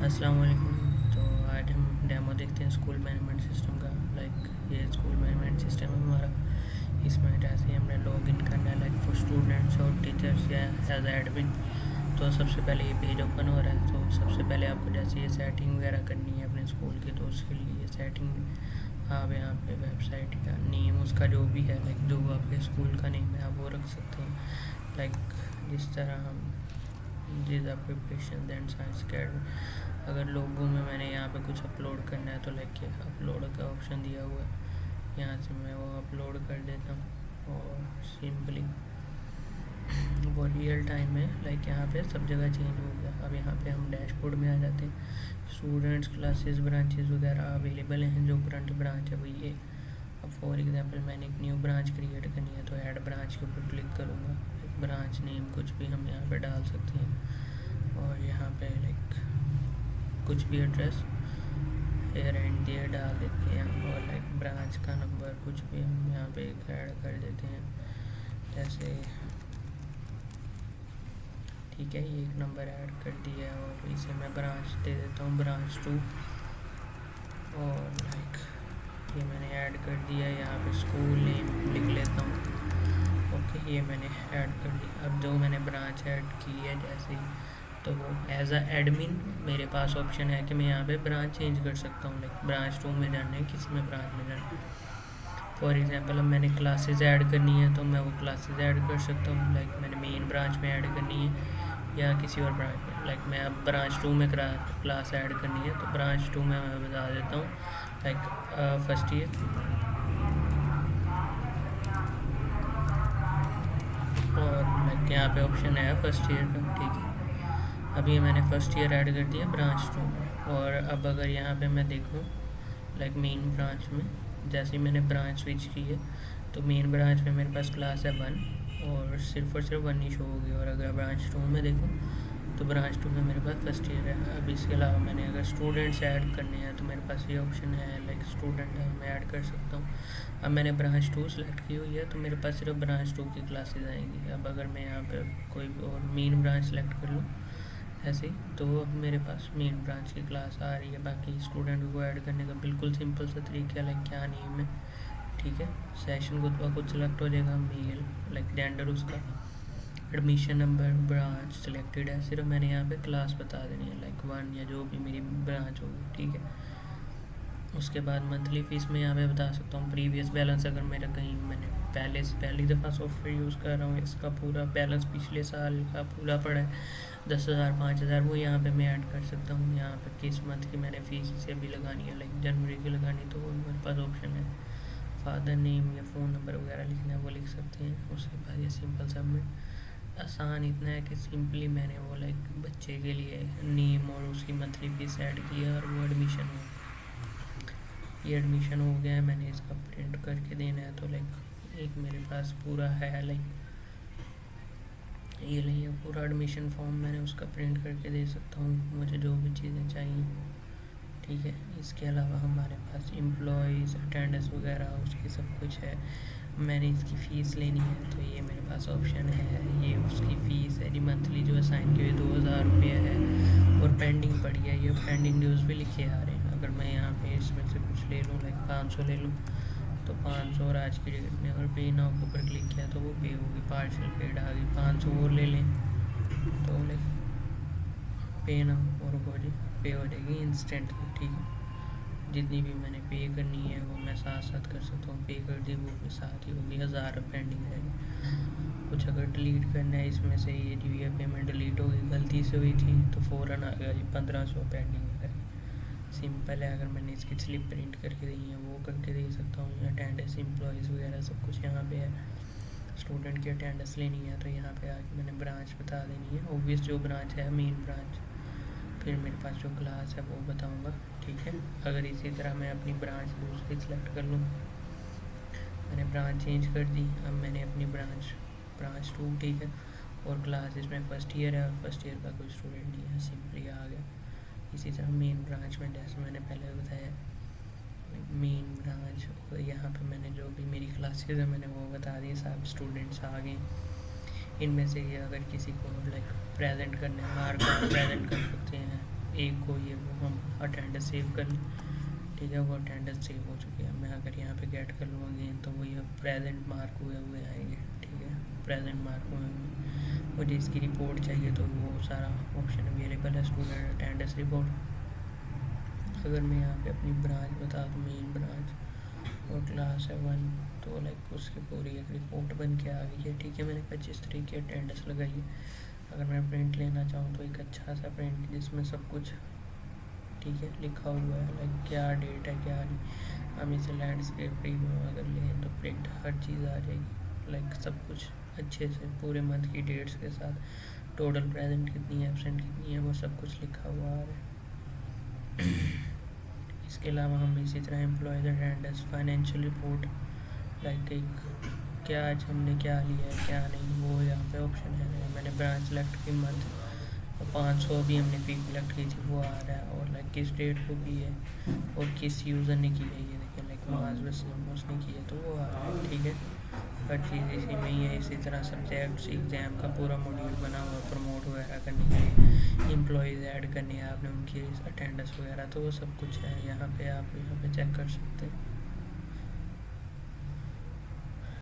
अस्सलाम वालेकुम। तो आज हम डेमो देखते हैं स्कूल मैनेजमेंट सिस्टम का। ये स्कूल मैनेजमेंट सिस्टम है हमारा। इसमें जैसे ही हमने लॉग इन करना है फॉर स्टूडेंट्स और टीचर्स या एज एडमिन। तो सबसे पहले ये पेज ओपन हो रहा है। तो सबसे पहले आपको जैसे ये सेटिंग वगैरह करनी है अपने स्कूल की, तो उसके लिए ये सेटिंग आप यहाँ पे वेबसाइट का नेम उसका जो भी है जो आपके स्कूल का नेम है आप वो रख सकते हैं। जिस तरह हम जिस प्रिपरेशन एंड साइंस अकेडमी। अगर लोगों में मैंने यहाँ पे कुछ अपलोड करना है तो ये अपलोड का ऑप्शन दिया हुआ है, यहाँ से मैं वो अपलोड कर देता हूँ और सिंपली वो रियल टाइम में यहाँ पे सब जगह चेंज हो गया। अब यहाँ पे हम डैशबोर्ड में आ जाते हैं। स्टूडेंट्स क्लासेस ब्रांचेस वगैरह अवेलेबल हैं। जो करंट ब्रांच है वो ये। अब फॉर एग्जांपल मैंने एक न्यू ब्रांच क्रिएट करनी है तो ऐड ब्रांच के ऊपर क्लिक करूँगा। ब्रांच नेम कुछ भी हम यहाँ पे डाल सकते हैं और यहाँ पे कुछ भी एड्रेस हेयर एंड देयर डाल देते हैं और ब्रांच का नंबर कुछ भी हम यहाँ पे ऐड कर देते हैं। जैसे ठीक है, ये एक नंबर ऐड कर दिया और इसे मैं ब्रांच दे देता हूँ, ब्रांच 2। और ये मैंने ऐड कर दिया। यहाँ पे स्कूल नेम लिख लेता हूँ। ओके, ये मैंने ऐड कर दिया। अब जो मैंने ब्रांच ऐड की है जैसे तो वो एज अ एडमिन मेरे पास ऑप्शन है कि मैं यहाँ पे ब्रांच चेंज कर सकता हूँ। ब्रांच 2 में जाना है, किस में ब्रांच में जाना है। फॉर एग्जांपल अब मैंने क्लासेस ऐड करनी है तो मैं वो क्लासेस ऐड कर सकता हूँ। मैंने मेन ब्रांच में ऐड करनी है या किसी और ब्रांच में। मैं अब ब्रांच 2 में क्लास ऐड करनी है तो ब्रांच 2 में मैं बता देता हूँ फर्स्ट ईयर। और यहाँ पे ऑप्शन है फर्स्ट ईयर का। ठीक है, अभी मैंने फर्स्ट ईयर ऐड कर दिया ब्रांच 2 में। और अब अगर यहाँ पे मैं देखूँ मेन ब्रांच में, जैसे ही मैंने ब्रांच स्विच की है तो मेन ब्रांच में मेरे पास क्लास है 1 और सिर्फ 1 ही शो होगी। और अगर ब्रांच 2 में देखूँ तो ब्रांच 2 में मेरे पास फर्स्ट ईयर है। अब इसके अलावा मैंने अगर स्टूडेंट्स ऐड करने हैं तो मेरे पास ये ऑप्शन है स्टूडेंट है, मैं ऐड कर सकता हूँ। अब मैंने ब्रांच 2 सेलेक्ट की हुई है तो मेरे पास सिर्फ ब्रांच 2 की क्लासेस आएंगी। अब अगर मैं यहाँ पे कोई और मेन ब्रांच सेलेक्ट कर लूँ ऐसे ही तो अब मेरे पास मेन ब्रांच की क्लास आ रही है। बाकी स्टूडेंट को ऐड करने का बिल्कुल सिंपल सा तरीका है। क्या नेम है, ठीक है, सेशन खुद सेलेक्ट हो जाएगा, मेल जेंडर उसका, एडमिशन नंबर, ब्रांच सिलेक्टेड है, सिर्फ मैंने यहाँ पे क्लास बता देनी है 1 या जो भी मेरी ब्रांच होगी। ठीक है, उसके बाद मंथली फ़ीस में यहाँ पे बता सकता हूँ। प्रीवियस बैलेंस अगर मेरा कहीं मैंने पहली दफ़ा सॉफ्टवेयर यूज़ कर रहा हूँ, इसका पूरा बैलेंस पिछले साल का पूरा पड़ा है 10,000 5,000, वो यहाँ पे मैं ऐड कर सकता हूँ। यहाँ पे किस मंथ की मैंने फ़ीस से भी लगानी है जनवरी की लगानी, तो वो मेरे पास ऑप्शन है। फादर नेम या फ़ोन नंबर वगैरह लिखना है वो लिख सकते हैं। उसके बाद ये सिंपल सबमिट। आसान इतना है कि सिंपली मैंने वो बच्चे के लिए नेम और उसकी मंथली फ़ीस ऐड की है और वो एडमिशन हो, ये एडमिशन हो गया है। मैंने इसका प्रिंट करके देना है तो एक मेरे पास पूरा है ये पूरा एडमिशन फॉर्म मैंने उसका प्रिंट करके दे सकता हूँ मुझे जो भी चीज़ें चाहिए। ठीक है, इसके अलावा हमारे पास एम्प्लॉयज़ अटेंडेंस वगैरह उसकी सब कुछ है। मैंने इसकी फ़ीस लेनी है तो ये मेरे पास ऑप्शन है, ये उसकी फ़ीस है जी मंथली जो असाइन की हुई 2,000 रुपये है और पेंडिंग पड़ी है। ये पेंडिंग ड्यूज़ भी लिखे आ रहे हैं। अगर मैं यहाँ पे इसमें से कुछ ले लूँ 500 ले लूँ तो 500 और आज की डेट में अगर पे नाउ के ऊपर क्लिक किया तो वो पे होगी, पार्शियल पेड आ गई। 500 और ले लें तो पे नाउ और हो जी पे हो जाएगी इंस्टेंट। ठीक है, जितनी भी मैंने पे करनी है वो मैं साथ साथ कर सकता हूँ। पे कर दी वो भी साथ ही होगी, 1000 पेंडिंग रहेगी। कुछ अगर डिलीट करना है इसमें से, ये जो ये पेमेंट डिलीट होगी गलती से हुई थी तो फ़ौरन आ गया जी 1500 पेंडिंग है। सिंपल है। अगर मैंने इसकी स्लिप प्रिंट करके दी है वो करके दे सकता हूँ। अटेंडेंस एम्प्लॉयज़ वगैरह सब कुछ यहाँ पे है। स्टूडेंट की अटेंडेंस लेनी है तो यहाँ पे आके मैंने ब्रांच बता देनी है, ऑब्वियस जो ब्रांच है मेन ब्रांच। फिर मेरे पास जो क्लास है वो बताऊँगा। ठीक है, अगर इसी तरह मैं अपनी ब्रांच दूसरी सेलेक्ट कर लूँ, मैंने ब्रांच चेंज कर दी। अब मैंने अपनी ब्रांच 2, ठीक है, और क्लास इसमें फ़र्स्ट ईयर है और फर्स्ट ईयर का कोई स्टूडेंट नहीं है, सिंपली आ गया। इसी तरह मेन ब्रांच में जैसे मैंने पहले बताया मेन ब्रांच, यहाँ पे मैंने जो भी मेरी क्लासेस है मैंने वो बता दी, सब स्टूडेंट्स आ गए। इनमें से ये अगर किसी को प्रेजेंट करना है मार्क प्रेजेंट कर सकते हैं। एक को ये अटेंडेंस सेव कर ली, ठीक है, वो अटेंडेंस सेव हो चुकी है। मैं अगर यहाँ पे गेट कर लूँ अगेन तो वो ये प्रेजेंट मार्क हुए हुए आएंगे, ठीक है, प्रेजेंट मार्क हुए हुए। मुझे इसकी रिपोर्ट चाहिए तो वो सारा ऑप्शन अवेलेबल है, स्टूडेंट अटेंडेंस रिपोर्ट। अगर मैं यहाँ पे अपनी ब्रांच बता दूँ, मेन ब्रांच और क्लास है 1, तो लाइक उसकी पूरी एक रिपोर्ट बन के आ गई है, ठीक है। मैंने 25 तारीख की अटेंडेंस लगाई है। अगर मैं प्रिंट लेना चाहूँ तो एक अच्छा सा प्रिंट जिसमें सब कुछ ठीक है लिखा हुआ है, लाइक क्या डेट है क्या नहीं। हम इसे लैंडस्केप प्रीव्यू अगर लें तो प्रिंट हर चीज़ आ जाएगी, लाइक सब कुछ अच्छे से पूरे मंथ की डेट्स के साथ, टोटल प्रेजेंट कितनी है, एब्सेंट कितनी है, वो सब कुछ लिखा हुआ आ रहा है। इसके अलावा हम इसी तरह employees attendance, financial report, like एक क्या आज हमने क्या लिया है क्या नहीं, वो यहाँ पे ऑप्शन है। मैंने ब्रांच सेलेक्ट की मंथ, 500 अभी हमने फ़ी कलेक्ट की थी, वो आ रहा है। और लाइक किस डेट को की है और किस यूज़र ने की है, ये देखिए, लाइक माज वसीम उसने की है, तो वो आ रहा है, ठीक है। हर चीज़ इसी में ही है। इसी तरह सब्जेक्ट्स एग्ज़ाम का पूरा मॉड्यूल बना हुआ, प्रमोट वगैरह करने के लिए एम्प्लॉयज़ ऐड करने हैं आपने, उनकी अटेंडेंस वगैरह, तो वो सब कुछ है यहाँ पे, आप यहाँ पे चेक कर सकते हैं।